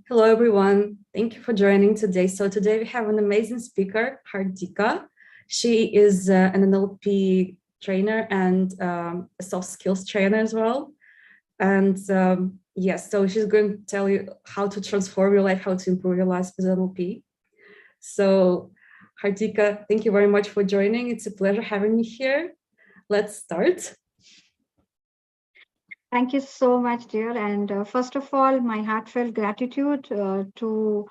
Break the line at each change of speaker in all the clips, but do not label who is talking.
Hello, everyone. Thank you for joining today. So today we have an amazing speaker, Hardika. She is an NLP trainer and a soft skills trainer as well. And yes, so she's going to tell you how to transform your life, how to improve your life with NLP. So Hardika, thank you very much for joining. It's a pleasure having you here. Let's start.
Thank you so much, dear. And first of all, my heartfelt gratitude to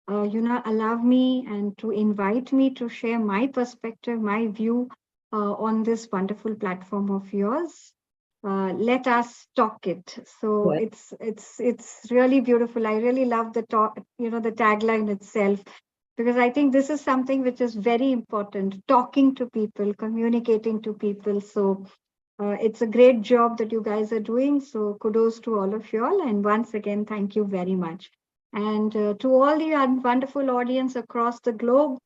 allow me and to invite me to share my perspective, my view on this wonderful platform of yours. Let us talk it. So it's really beautiful. I really love the talk, the tagline itself, because I think this is something which is very important. Talking to people, communicating to people. So it's a great job that you guys are doing. So kudos to all of you all. And once again, thank you very much. And to all the wonderful audience across the globe,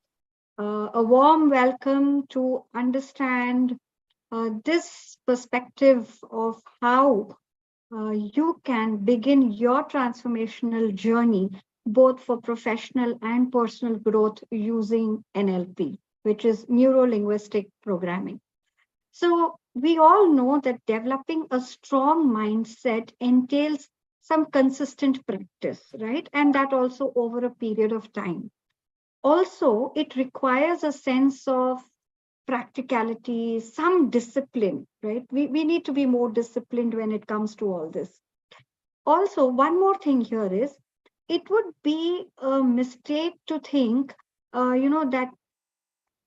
a warm welcome to understand this perspective of how you can begin your transformational journey, both for professional and personal growth using NLP, which is neuro-linguistic programming. So we all know that developing a strong mindset entails some consistent practice, right? And that also over a period of time. Also, it requires a sense of practicality, some discipline, right? We need to be more disciplined when it comes to all this. Also, one more thing here is, it would be a mistake to think, that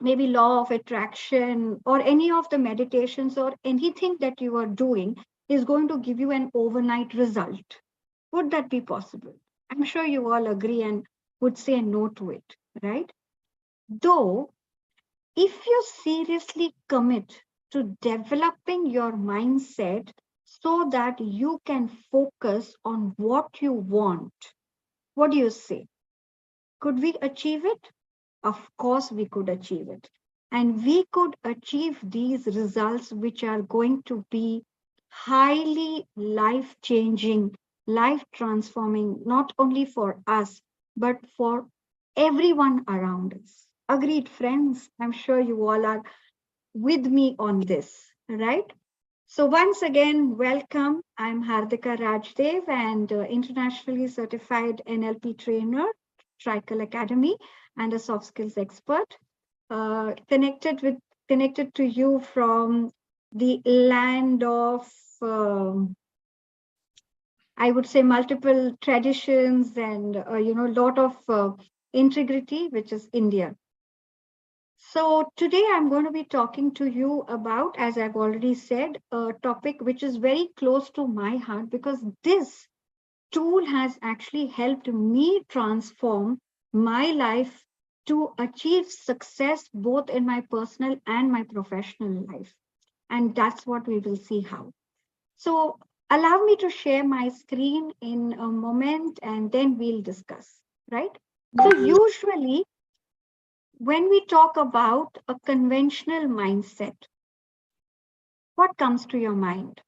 maybe law of attraction or any of the meditations or anything that you are doing is going to give you an overnight result. Would that be possible? I'm sure you all agree and would say no to it, right? Though, if you seriously commit to developing your mindset so that you can focus on what you want, what do you say? Could we achieve it? Of course, we could achieve it. And we could achieve these results, which are going to be highly life-changing, life-transforming, not only for us, but for everyone around us. Agreed, friends? I'm sure you all are with me on this, right? So once again, welcome. I'm Hardika Rajdev and internationally certified NLP trainer, Tricle Academy, and a soft skills expert. Connected to you from the land of, I would say, multiple traditions and lot of integrity, which is India. So today I'm going to be talking to you about, as I've already said, a topic which is very close to my heart, because this tool has actually helped me transform my life to achieve success both in my personal and my professional life. And that's what we will see how. So allow me to share my screen in a moment and then we'll discuss, right? So usually when we talk about a conventional mindset, what comes to your mind?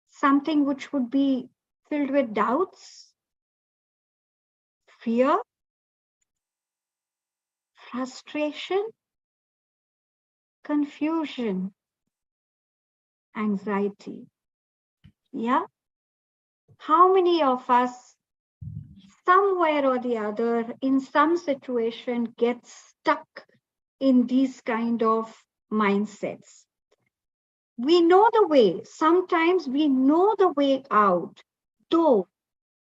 Something which would be filled with doubts, fear, frustration, confusion, anxiety. Yeah. How many of us, somewhere or the other, in some situation, get stuck in these kind of mindsets? We know the way. Sometimes we know the way out, though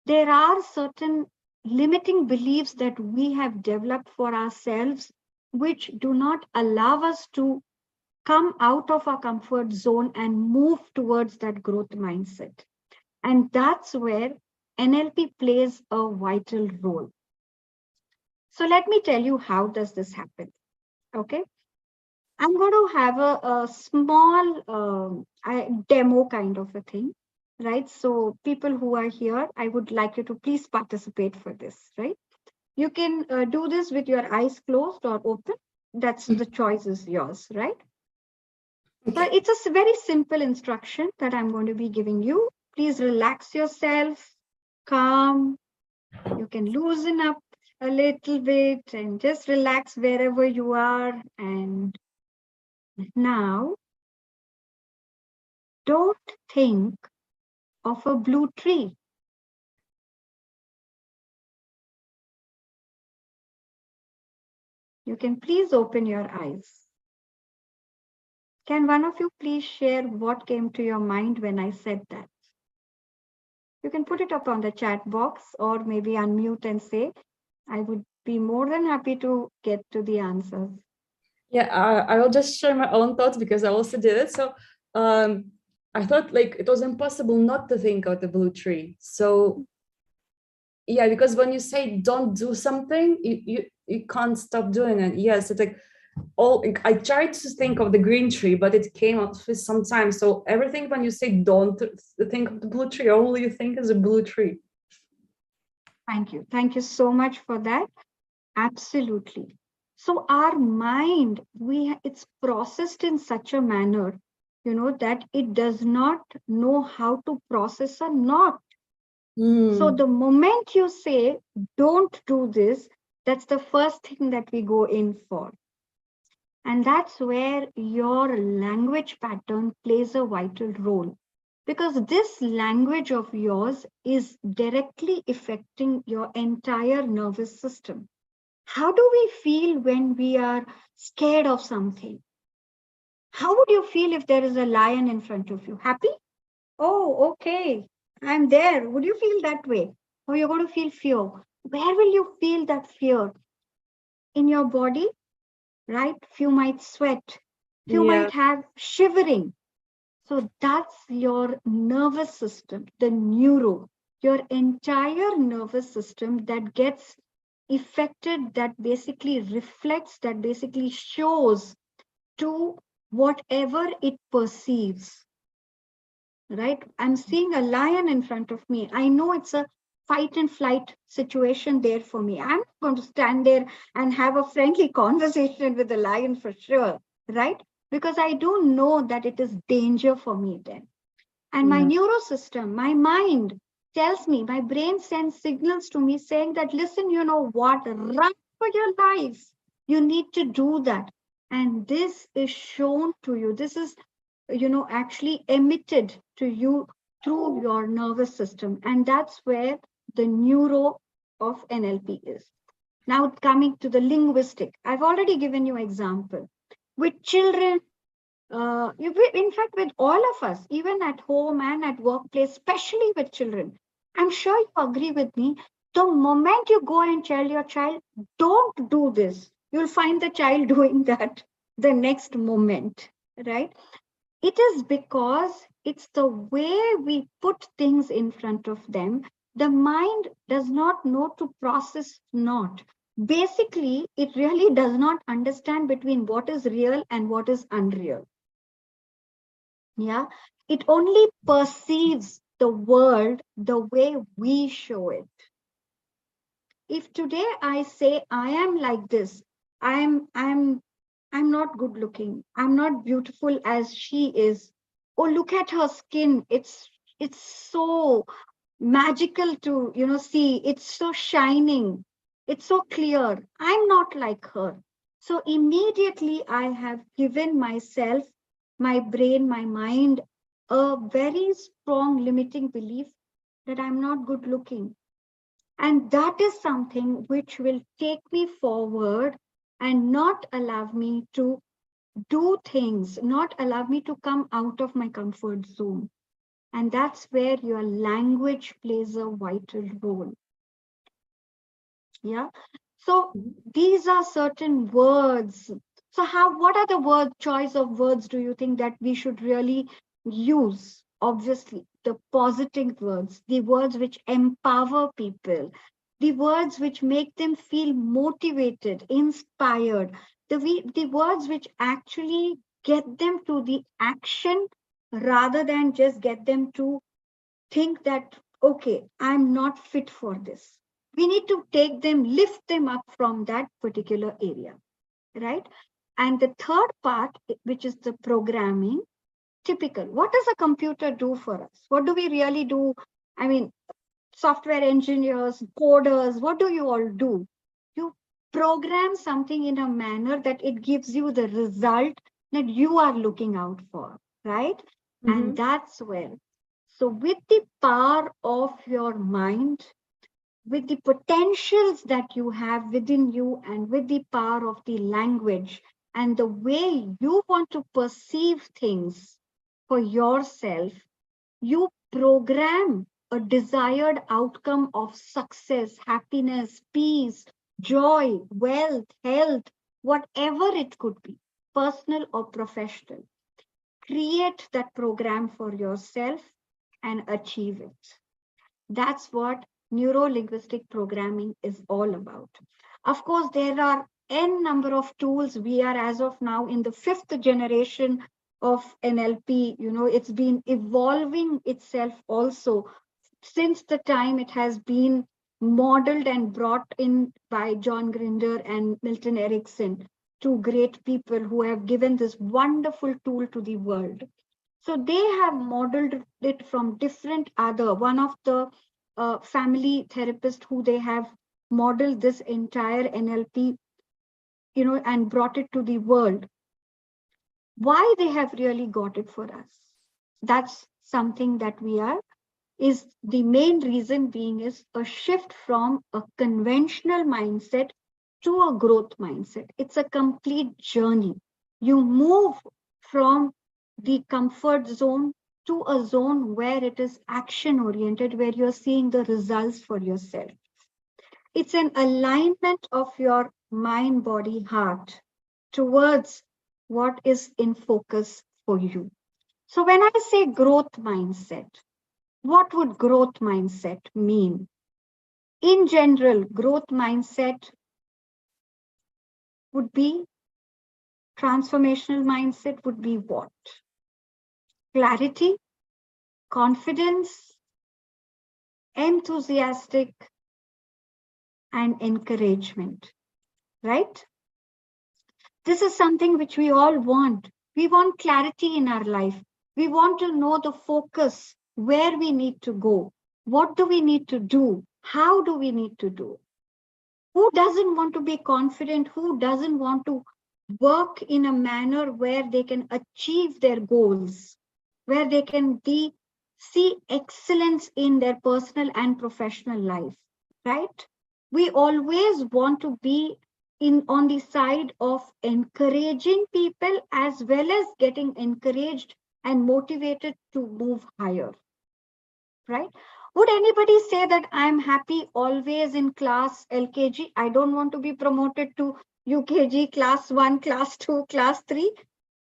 there are certain limiting beliefs that we have developed for ourselves, which do not allow us to come out of our comfort zone and move towards that growth mindset. And that's where NLP plays a vital role. So let me tell you, how does this happen? Okay. I'm going to have a small demo kind of a thing, right? So people who are here, I would like you to please participate for this, right? You can do this with your eyes closed or open. That's the choice is yours, right?
Okay.
But it's a very simple instruction that I'm going to be giving you. Please relax yourself, calm. You can loosen up a little bit and just relax wherever you are. And now, don't think of a blue tree. You can please open your eyes. Can one of you please share what came to your mind when I said that? You can put it up on the chat box or maybe unmute and say, I would be more than happy to get to the answers.
Yeah, I will just share my own thoughts because I also did it. So I thought like it was impossible not to think of the blue tree. So yeah, because when you say don't do something, you can't stop doing it. Yes, it's like I tried to think of the green tree, but it came out for some time. So everything when you say don't think of the blue tree, all you think is a blue tree.
Thank you. Thank you so much for that. Absolutely. So our mind, it's processed in such a manner, that it does not know how to process a not. So the moment you say, don't do this, that's the first thing that we go in for. And that's where your language pattern plays a vital role. Because this language of yours is directly affecting your entire nervous system. How do we feel when we are scared of something? How would you feel if there is a lion in front of you? Happy? Oh, okay, I'm there. Would you feel that way? Or you're going to feel fear? Where will you feel that fear? In your body, right? Few might sweat, few might have shivering. So that's your nervous system, the your entire nervous system that gets affected, that basically reflects, that basically shows to whatever it perceives. Right? I'm seeing a lion in front of me. I know it's a fight and flight situation there for me. I'm going to stand there and have a friendly conversation with the lion for sure, right? Because I do know that it is danger for me then. And my neurosystem, my mind tells me, my brain sends signals to me saying that, listen, you know what, run for your lives. You need to do that. And this is shown to you. This is actually emitted to you through your nervous system. And that's where the neuro of NLP is. Now coming to the linguistic, I've already given you example. With children, in fact, with all of us, even at home and at workplace, especially with children, I'm sure you agree with me. The moment you go and tell your child, don't do this, you'll find the child doing that the next moment, right? It is because it's the way we put things in front of them. The mind does not know to process not. Basically, it really does not understand between what is real and what is unreal. Yeah, it only perceives the world the way we show it. If today I say I am like this, I'm not good looking, I'm not beautiful as she is. Oh, look at her skin. It's so magical to see. It's so shining. It's so clear. I'm not like her. So immediately I have given myself, my brain, my mind, a very strong limiting belief that I'm not good looking. And that is something which will take me forward and not allow me to do things, not allow me to come out of my comfort zone. And that's where your language plays a vital role. Yeah. So these are certain words. So what are the choice of words do you think that we should really use? Obviously, the positive words, the words which empower people, the words which make them feel motivated, inspired, the words which actually get them to the action rather than just get them to think that, okay, I'm not fit for this. We need to take them, lift them up from that particular area, right? And the third part, which is the programming, typical. What does a computer do for us? What do we really do? I mean, software engineers, coders, what do you all do? You program something in a manner that it gives you the result that you are looking out for, right? And that's where. So with the power of your mind, with the potentials that you have within you, and with the power of the language and the way you want to perceive things for yourself, you program a desired outcome of success, happiness, peace, joy, wealth, health, whatever it could be, personal or professional. Create that program for yourself and achieve it. That's what neuro-linguistic programming is all about. Of course, there are n number of tools. We are as of now in the 5th generation of NLP. It's been evolving itself also since the time it has been modeled and brought in by John Grinder and Milton Erickson, two great people who have given this wonderful tool to the world. So they have modeled it from different other. One of the family therapists who they have modeled this entire NLP, and brought it to the world. Why they have really got it for us? That's something that is the main reason being is a shift from a conventional mindset to a growth mindset. It's a complete journey. You move from the comfort zone to a zone where it is action oriented, where you're seeing the results for yourself. It's an alignment of your mind, body, heart towards what is in focus for you. So when I say growth mindset, what would growth mindset mean? In general, growth mindset would be, transformational mindset would be what? Clarity, confidence, enthusiastic, and encouragement, right? This is something which we all want. We want clarity in our life. We want to know the focus, where we need to go. What do we need to do? How do we need to do? Who doesn't want to be confident? Who doesn't want to work in a manner where they can achieve their goals, where they can see excellence in their personal and professional life, right? We always want to be on the side of encouraging people as well as getting encouraged and motivated to move higher, right? Would anybody say that I'm happy always in class LKG? I don't want to be promoted to UKG, class 1, class 2, class 3.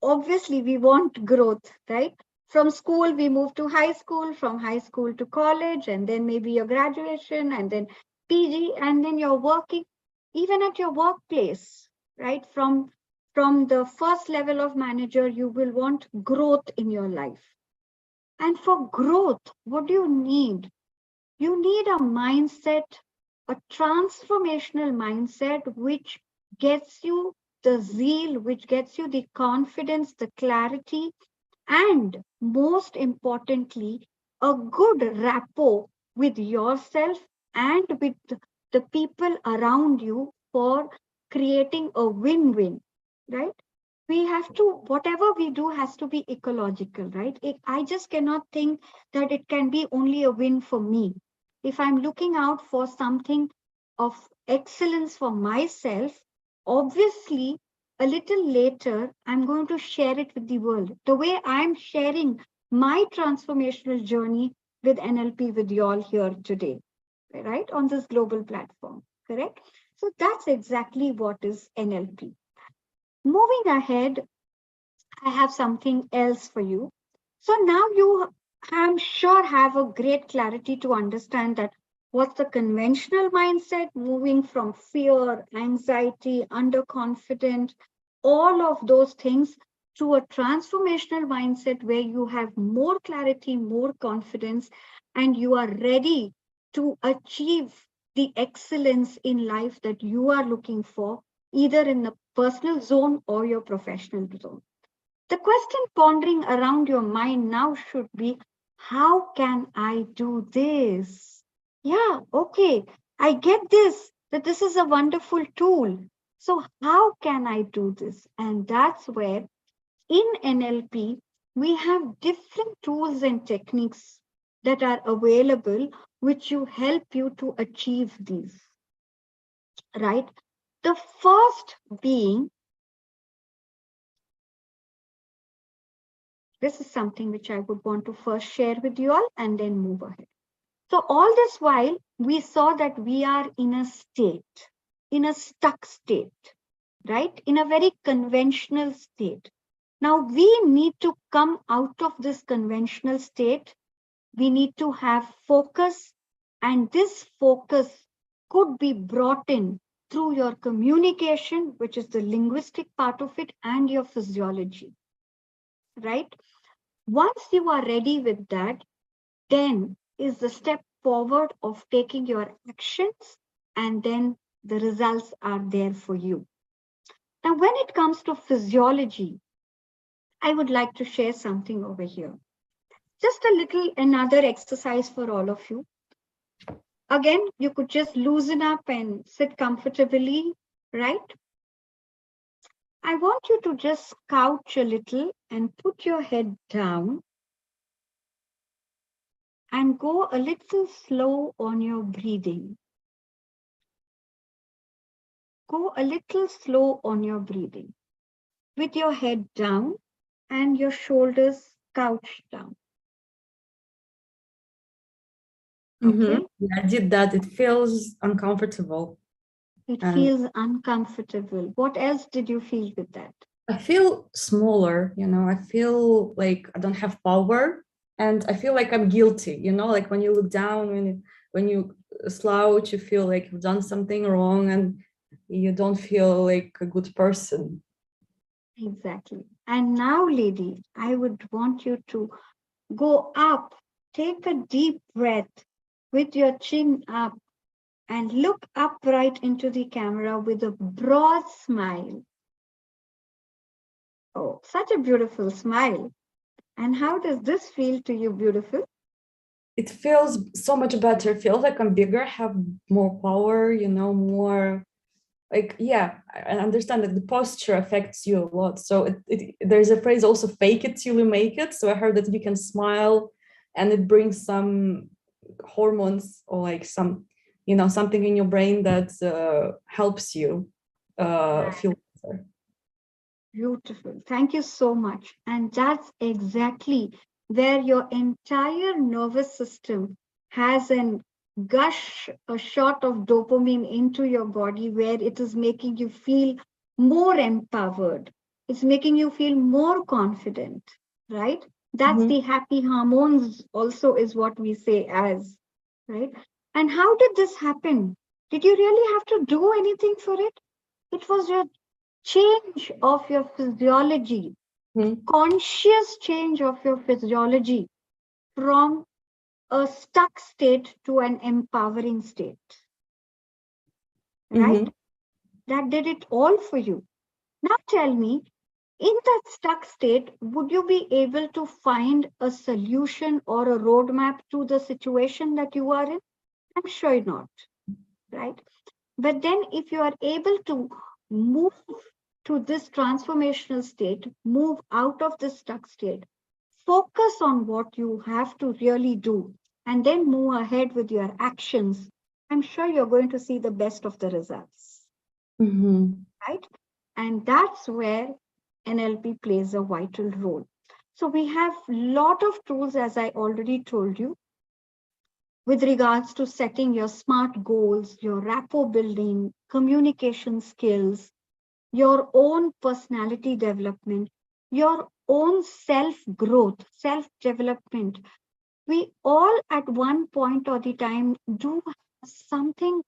Obviously, we want growth, right? From school, we move to high school, from high school to college, and then maybe your graduation, and then PG, and then you're working, even at your workplace, right? From the first level of manager, you will want growth in your life. And for growth, what do you need? You need a mindset, a transformational mindset, which gets you the zeal, which gets you the confidence, the clarity, and most importantly, a good rapport with yourself and with the people around you for creating a win-win, right? We have to, whatever we do has to be ecological, right? I just cannot think that it can be only a win for me. If I'm looking out for something of excellence for myself, obviously, a little later, I'm going to share it with the world. The way I'm sharing my transformational journey with NLP with you all here today, right? On this global platform, correct? So that's exactly what is NLP. Moving ahead, I have something else for you. So now you, I'm sure, have a great clarity to understand that what's the conventional mindset, moving from fear, anxiety, underconfident, all of those things to a transformational mindset where you have more clarity, more confidence, and you are ready to achieve the excellence in life that you are looking for, either in the personal zone or your professional zone. The question pondering around your mind now should be, how can I do this? yeah, okay, I get this, that this is a wonderful tool. So how can I do this? And that's where in NLP, we have different tools and techniques that are available, which you help you to achieve these, right? The first being, this is something which I would want to first share with you all and then move ahead. So all this while, we saw that we are in a state, in a stuck state, right? In a very conventional state. Now we need to come out of this conventional state. We need to have focus, and this focus could be brought in through your communication, which is the linguistic part of it, and your physiology, right? Once you are ready with that, then is the step forward of taking your actions, and then the results are there for you. Now, when it comes to physiology, I would like to share something over here. Just a little another exercise for all of you. Again, you could just loosen up and sit comfortably, right? I want you to just couch a little and put your head down and go a little slow on your breathing. Go a little slow on your breathing with your head down and your shoulders couched down. Okay?
Yeah, I did that. It feels uncomfortable.
It
And
feels uncomfortable. What else did you feel with that?
I feel smaller, I feel like I don't have power, and I feel like I'm guilty, like when you look down, when you slouch, you feel like you've done something wrong and you don't feel like a good person.
Exactly. And now, lady, I would want you to go up, take a deep breath with your chin up, and look upright into the camera with a broad smile. Oh, such a beautiful smile. And how does this feel to you, beautiful?
It feels so much better. It feels like I'm bigger, have more power, more like, yeah, I understand that the posture affects you a lot. So there's a phrase also, fake it till you make it. So I heard that you can smile and it brings some hormones or like some, something in your brain that helps you feel better.
Beautiful. Thank you so much. And that's exactly where your entire nervous system has an gush, a shot of dopamine into your body where it is making you feel more empowered. It's making you feel more confident, right? That's
Mhm.
the happy hormones also is what we say as, right? And how did this happen? Did you really have to do anything for it? It was your change of your physiology,
Mhm.
conscious change of your physiology from a stuck state to an empowering state, right?
Mhm.
That did it all for you. Now tell me, in that stuck state, would you be able to find a solution or a roadmap to the situation that you are in? I'm sure not, right? But then if you are able to move to this transformational state, move out of this stuck state, focus on what you have to really do, and then move ahead with your actions, I'm sure you're going to see the best of the results,
Mhm.
right? And that's where NLP plays a vital role. So we have a lot of tools, as I already told you, with regards to setting your SMART goals, your rapport building, communication skills, your own personality development, your own self growth, self development. We all at one point or the time do have something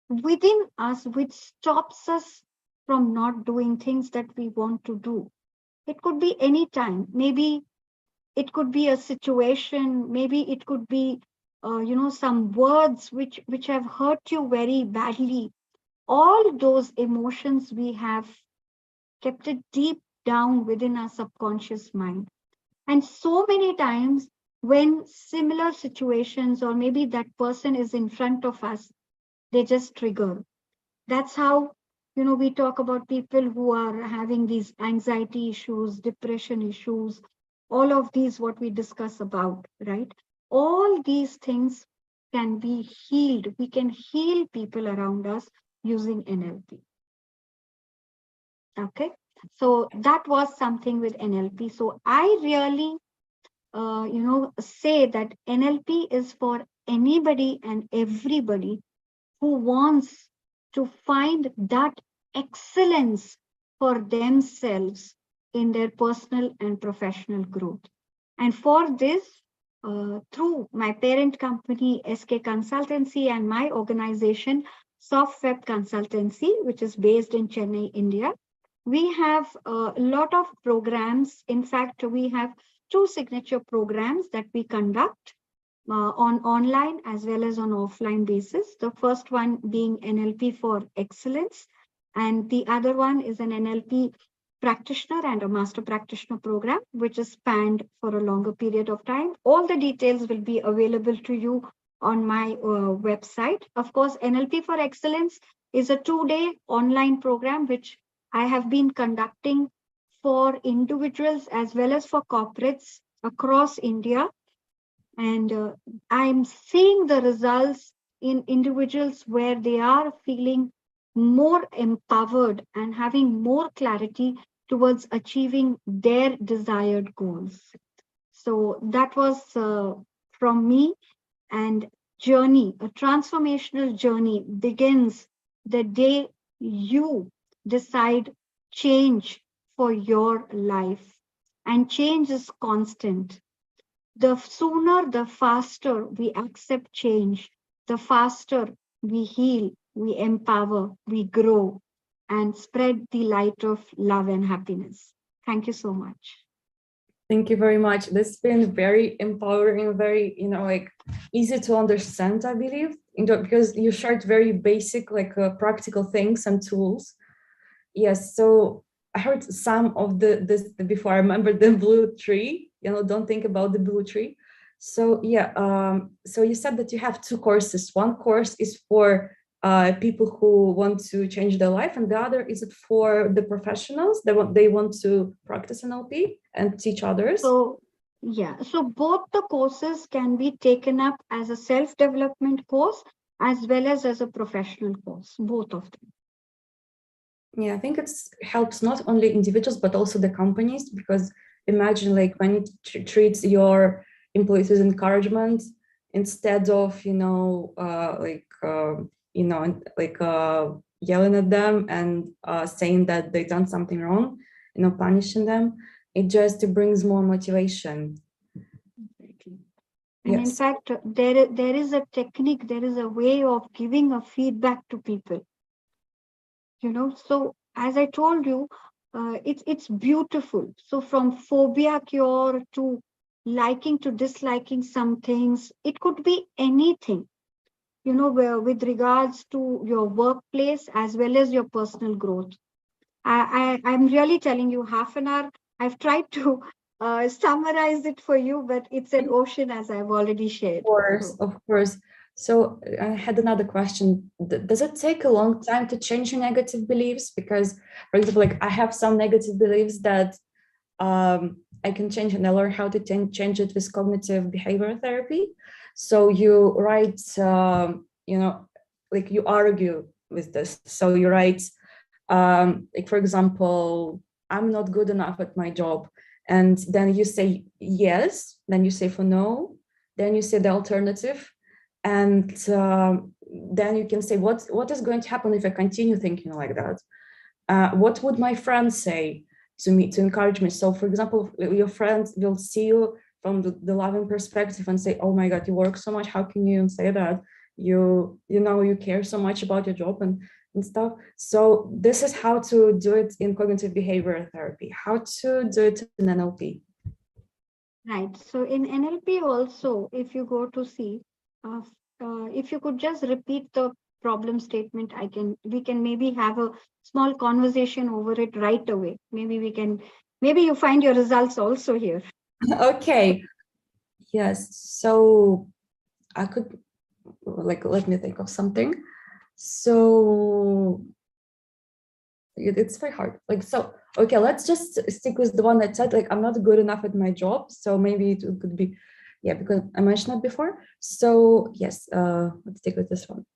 within us which stops us from not doing things that we want to do. It could be any time. Maybe it could be a situation. Maybe it could be, some words which have hurt you very badly. All those emotions we have kept it deep down within our subconscious mind. And so many times when similar situations, or maybe that person is in front of us, they just trigger. That's how, we talk about people who are having these anxiety issues, depression issues, all of these, what we discuss about, right? All these things can be healed. We can heal people around us using NLP. Okay. So that was something with NLP. So I really, say that NLP is for anybody and everybody who wants to find that excellence for themselves in their personal and professional growth. And for this, through my parent company, SK Consultancy, and my organization, SoftWeb Consultancy, which is based in Chennai, India, we have a lot of programs. In fact, we have 2 signature programs that we conduct on online as well as on offline basis. The first one being NLP for Excellence, and the other one is an NLP practitioner and a master practitioner program, which is spanned for a longer period of time. All the details will be available to you on my website. Of course, NLP for Excellence is a 2-day online program, which I have been conducting for individuals as well as for corporates across India. And I'm seeing the results in individuals where they are feeling more empowered and having more clarity towards achieving their desired goals. So that was from me. And journey, a transformational journey begins the day you decide change for your life. And change is constant. The sooner, the faster we accept change, the faster we heal, we empower, we grow, and spread the light of love and happiness. Thank you so much.
Thank you very much. This has been very empowering, very, easy to understand, I believe, because you shared very basic, practical things and tools. Yes, so I heard some of this before. I remember the blue tree, don't think about the blue tree. So yeah, so you said that you have 2 courses. One course is for people who want to change their life, and the other is for the professionals they want to practice NLP and teach others.
So yeah, so both the courses can be taken up as a self-development course as well as a professional course, both of them.
Yeah, I think it helps not only individuals but also the companies, because imagine when it treats your employees with encouragement instead of yelling at them and saying that they've done something wrong, punishing them. It just brings more motivation.
Exactly. And yes. In fact, there is a technique, there is a way of giving a feedback to people. So as I told you, it's beautiful. So from phobia cure to liking to disliking some things, it could be anything, with regards to your workplace as well as your personal growth. I'm really telling you, half an hour, I've tried to summarize it for you, but it's an ocean, as I've already shared.
Of course. So I had another question. Does it take a long time to change your negative beliefs? Because, for example, I have some negative beliefs that I can change, and I learn how to change it with cognitive behavior therapy. So you write, you argue with this. So you write, for example, I'm not good enough at my job. And then you say yes, then you say for no, then you say the alternative. And then you can say, what is going to happen if I continue thinking like that? What would my friends say to me to encourage me? So, for example, your friends will see you from the loving perspective and say, oh my God, you work so much. How can you say that? You care so much about your job and stuff. So this is how to do it in cognitive behavior therapy, how to do it in NLP.
Right. So in NLP also, if you go to see, if you could just repeat the problem statement, we can maybe have a small conversation over it right away. Maybe you find your results also here.
Okay. Yes. So I could, like, let me think of something. So it's very hard. Like, so, okay, let's just stick with the one that said, like, I'm not good enough at my job. So maybe it could be, yeah, because I mentioned that before. So yes, let's stick with this one.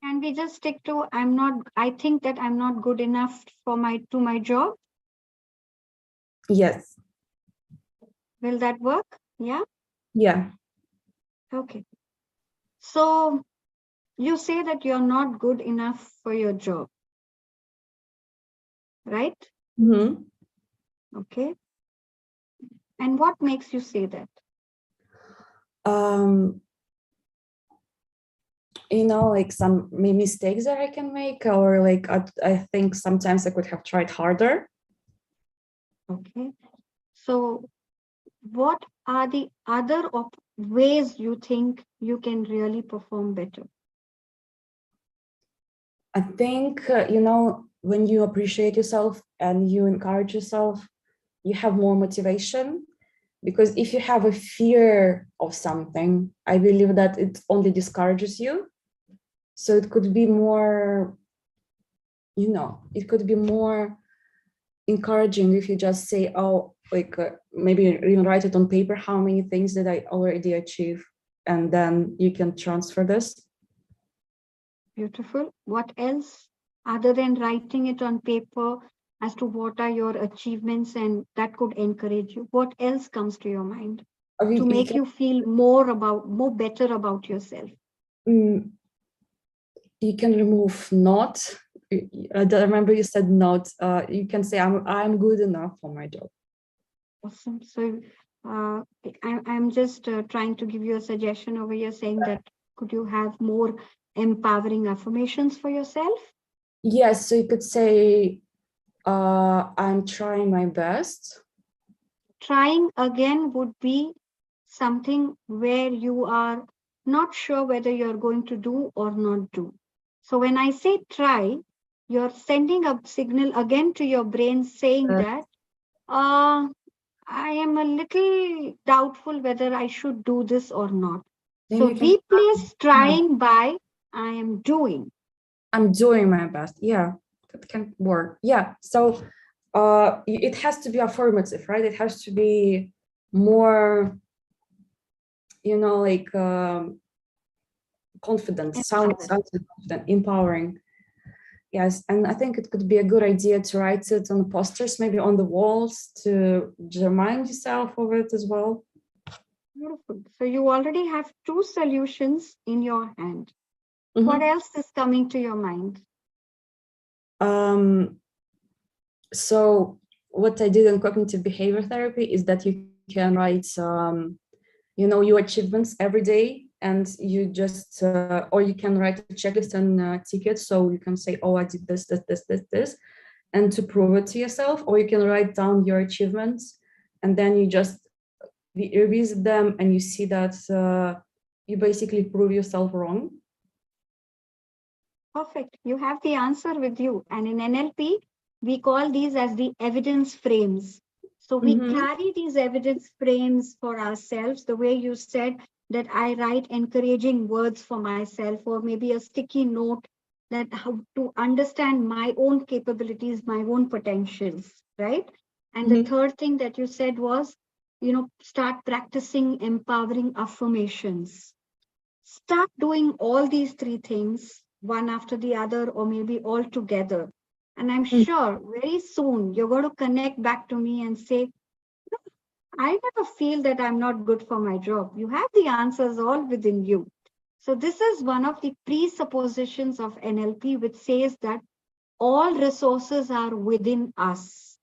Can we just stick to I think that I'm not good enough for my job?
Yes.
Will that work? Yeah.
Yeah.
Okay. So you say that you're not good enough for your job, right?
Mm-hmm.
Okay. And what makes you say that?
Like some mistakes that I can make, or like I think sometimes I could have tried harder.
Okay. So what are the other ways you think you can really perform better?
I think, when you appreciate yourself and you encourage yourself, you have more motivation. Because if you have a fear of something, I believe that it only discourages you. So it could be more, it could be more encouraging if you just say, oh, like maybe even write it on paper, how many things did I already achieve? And then you can transfer this.
Beautiful. What else other than writing it on paper as to what are your achievements and that could encourage you? What else comes to your mind to make you feel more better about yourself?
You can remove not. I remember you said not. You can say I'm good enough for my job.
Awesome. So I'm just trying to give you a suggestion over here saying that could you have more empowering affirmations for yourself?
Yes, so you could say I'm trying my best.
Trying again would be something where you are not sure whether you're going to do or not do. So when I say try, you're sending a signal again to your brain saying that I am a little doubtful whether I should do this or not. So replace trying by I am doing.
I'm doing my best. Yeah, that can work. Yeah. So it has to be affirmative, right? It has to be more, like confident, sounds confident, empowering. Yes, and I think it could be a good idea to write it on the posters, maybe on the walls, to remind yourself of it as well.
Beautiful. So you already have two solutions in your hand. Mm-hmm. What else is coming to your mind?
So what I did in cognitive behavior therapy is that you can write, your achievements every day, and you just, or you can write a checklist and tickets. So you can say, oh, I did this, this, and to prove it to yourself, or you can write down your achievements, and then you just revisit them, and you see that you basically prove yourself wrong.
Perfect. You have the answer with you. And in NLP, we call these as the evidence frames. So we carry these evidence frames for ourselves, the way you said that I write encouraging words for myself, or maybe a sticky note that how to understand my own capabilities, my own potentials, right? And the third thing that you said was, start practicing empowering affirmations. Start doing all these three things, one after the other, or maybe all together. And I'm sure very soon you're going to connect back to me and say, I never feel that I'm not good for my job. You have the answers all within you. So this is one of the presuppositions of NLP, which says that all resources are within us.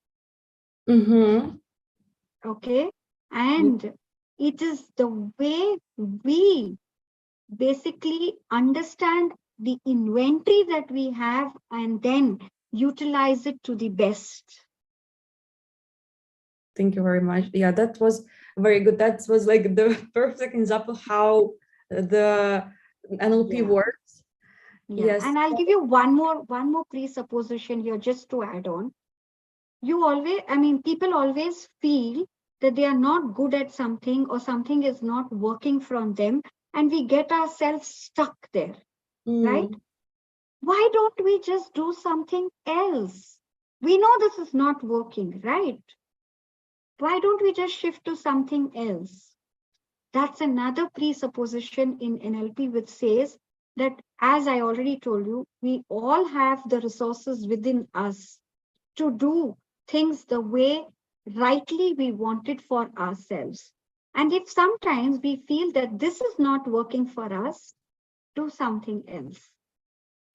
Okay. And it is the way we basically understand the inventory that we have and then utilize it to the best.
Thank you very much. Yeah, that was very good. That was like the perfect example how the NLP works.
Yeah. Yes. And I'll give you one more presupposition here just to add on. People always feel that they are not good at something or something is not working from them, and we get ourselves stuck there, right? Why don't we just do something else? We know this is not working, right? Why don't we just shift to something else? That's another presupposition in NLP which says that, as I already told you, we all have the resources within us to do things the way rightly we want it for ourselves. And if sometimes we feel that this is not working for us, do something else.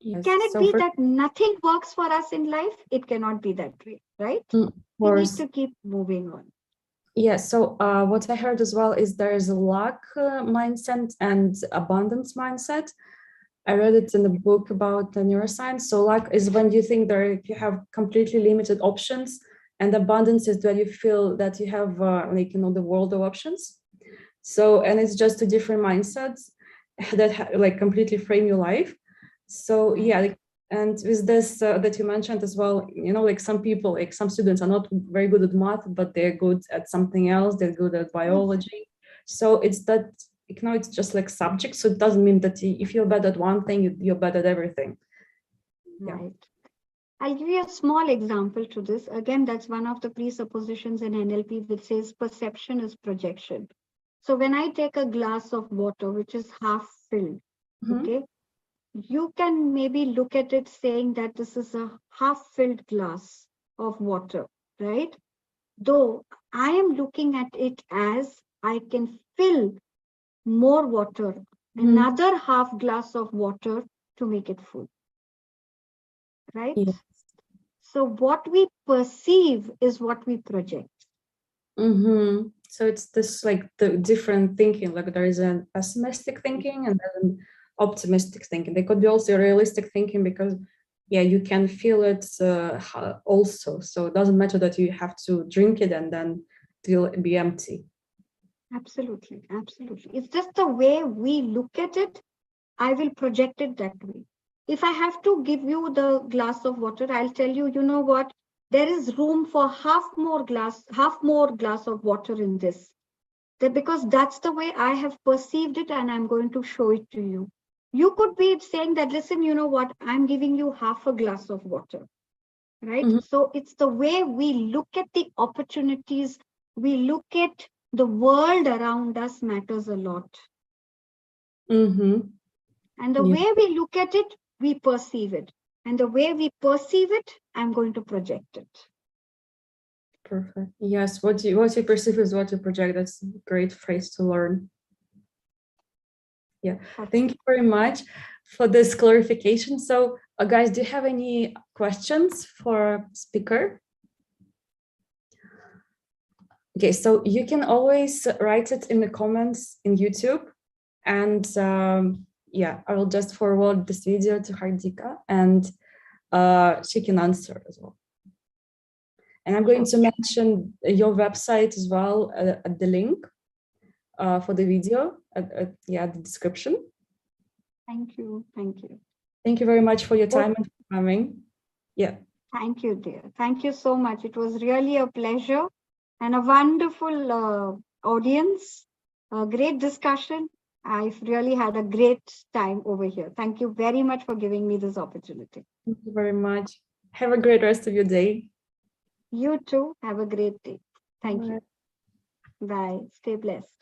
Yes.
Can it
So
be that nothing works for us in life? It cannot be that way, right? We need to keep moving on.
Yeah, so what I heard as well is there is a lack mindset and abundance mindset. I read it in a book about neuroscience. So lack is when you think you have completely limited options, and abundance is when you feel that you have the world of options. So, and it's just two different mindsets that completely frame your life. So yeah, and with this that you mentioned as well, some people, some students are not very good at math, but they're good at something else. They're good at biology. So it's that, it's just like subjects. So it doesn't mean that if you're bad at one thing, you're bad at everything.
Right. Yeah. I'll give you a small example to this. Again, that's one of the presuppositions in NLP which says perception is projection. So when I take a glass of water, which is half filled, okay, you can maybe look at it saying that this is a half-filled glass of water, right? Though I am looking at it as I can fill more water, another half glass of water to make it full, right? Yes. So what we perceive is what we project.
So it's this the different thinking, like there is an pessimistic thinking and then optimistic thinking. They could be also realistic thinking because you can feel it also. So it doesn't matter that you have to drink it and then it'll be empty.
Absolutely, absolutely. It's just the way we look at it. I will project it that way. If I have to give you the glass of water, I'll tell you, you know what? There is room for half more glass of water in this. Because that's the way I have perceived it and I'm going to show it to you. You could be saying that, listen, you know what? I'm giving you half a glass of water, right? So it's the way we look at the opportunities, we look at the world around us matters a lot. And the way we look at it, we perceive it. And the way we perceive it, I'm going to project it.
Perfect. Yes, what you perceive is what you project. That's a great phrase to learn. Yeah, thank you very much for this clarification. So guys, do you have any questions for speaker? Okay, so you can always write it in the comments in YouTube. And I will just forward this video to Hardika and she can answer as well. And I'm going to mention your website as well at the link for the video, the description.
Thank you. Thank you.
Thank you very much for your time and for coming. Yeah.
Thank you, dear. Thank you so much. It was really a pleasure and a wonderful audience, a great discussion. I've really had a great time over here. Thank you very much for giving me this opportunity.
Thank you very much. Have a great rest of your day.
You too. Have a great day. Thank you. Bye. Stay blessed.